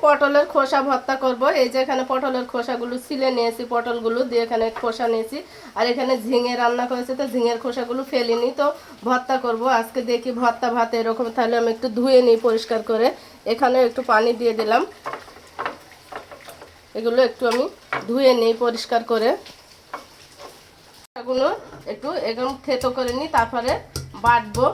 পটলের খোসা ভর্তা করব। এই যে এখানে পটলের খোসাগুলো ছিলে নিয়েছি, পটলগুলো দিয়ে এখানে খোসা নিয়েছি। আর এখানে ঝিঙে রান্না করেছে, তো ঝিঙের খোসাগুলো ফেলিনি, তো ভর্তা করব আজকে। দেখি ভর্তা ভাত এরকম, তাহলে আমি একটু ধুয়ে নিই পরিষ্কার করে। এখানে একটু পানি দিয়ে দিলাম, এগুলো একটু আমি ধুয়ে নিই পরিষ্কার করে। এগুলো একটু এরকম থেতো করে নিই, তারপরে বাটবো।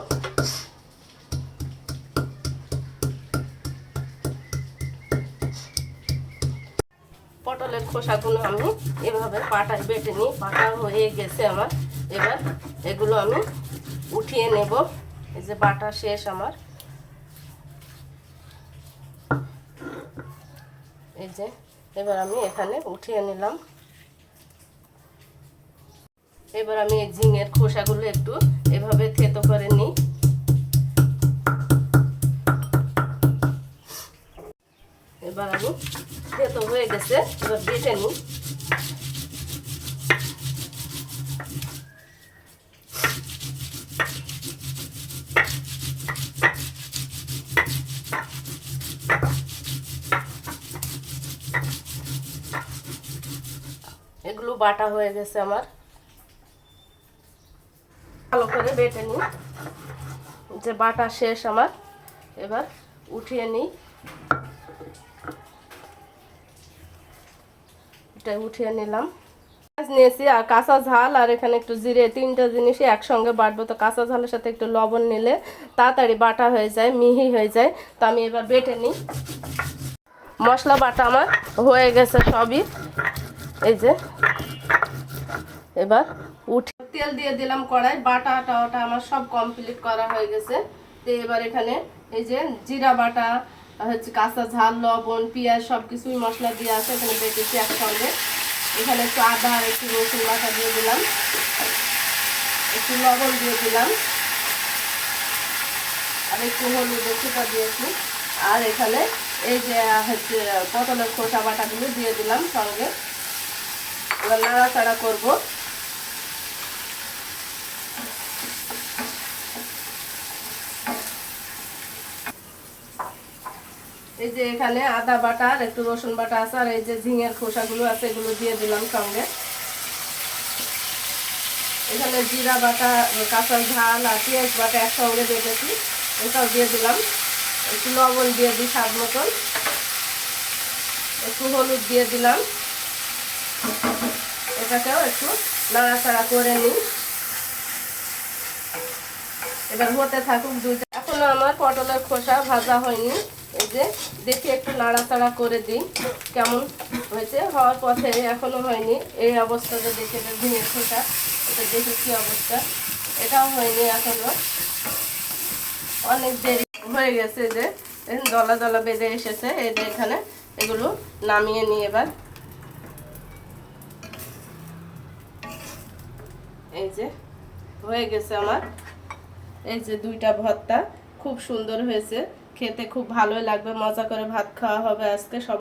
পটলের খোসাগুলো আমি এভাবে পাটায় বেটে নিই, বাটা হয়ে গেছে আমার। এবার এগুলো আমি উঠিয়ে নেব। এই যে বাটা শেষ আমার, এই যে এবার আমি এখানে উঠিয়ে নিলাম। এবার আমি এই ঝিঙের খোসাগুলো একটু এভাবে থেতো করে নিই। এবার আমি থেতো হয়ে গেছে, এবার বেটে নিই। এগুলো বাটা হয়ে গেছে আমার, ভালো করে বেটে নিই। যে বাটা শেষ আমার, এবার উঠিয়ে নিই। এটা উঠিয়ে নিলাম। পেঁয়াজ নিয়েছি আর কাঁচা ঝাল, আর এখানে একটু জিরে, তিনটা জিনিসই একসঙ্গে বাটবো। তো কাঁচা ঝালের সাথে একটু লবণ নিলে তাড়াতাড়ি বাটা হয়ে যায়, মিহি হয়ে যায়। তো আমি এবার বেটে নিই। মশলা বাটা আমার হয়ে গেছে সবই। এই যে এবার উঠে তেল দিয়ে দিলাম কড়াই। বাটাটা ওটা আমার সব কমপ্লিট করা হয়ে গেছে। তো এবার এখানে এই যে জিরা বাটা, হচ্ছে কাঁচা ঝাল, লবণ, পেঁয়াজ সব কিছুই মশলা দিয়ে আছে, এখানে বেটেছি একসঙ্গে। এখানে একটু আদা আর একটু রসুন বাটা দিয়ে দিলাম, একটু লবণ দিয়ে দিলাম, আর একটু হলুদের ফুটা দিয়েছি। আর এখানে এই যে হচ্ছে পটলের খোসা বাটাগুলো দিয়ে দিলাম সঙ্গে। এবার নাড়াচাড়া করবো। এই যে এখানে আদা বাটা আর একটু রসুন বাটা আছে, আর এই যে ঝিঙের খোসাগুলো আছে এগুলো দিয়ে দিলাম সঙ্গে। এখানে জিরা বাটা, কাঁচা ঝাল আর পেঁয়াজ বাটা একসঙ্গে বেটেছি, এটাও দিয়ে দিলাম। একটু লবণ দিয়ে দিই স্বাদ মতন, একটু হলুদ দিয়ে দিলাম। এটাকেও একটু নাড়াচাড়া করে নিই। এবার হতে থাকুক দুইটা। এখনো আমার পটলের খোসা ভাজা হয়নি। এই যে দেখি একটু নাড়াচাড়া করে দিই কেমন হয়েছে। হওয়ার পথে, এখনো হয়নি। এই অবস্থাতে দেখে এটা ঝিঙের খোসা, এটা দেখে কি অবস্থা। এটাও হয়নি এখনো, অনেক দেরি হয়ে গেছে। যে দলা দলা বেঁধে এসেছে। এই যে এখানে এগুলো নামিয়ে নিই এবার। এই যে হয়ে গেছে আমার এই যে দুইটা ভর্তা, খুব সুন্দর হয়েছে, খেতে খুব ভালোই লাগবে। মজা করে ভাত খাওয়া হবে আজকে সব।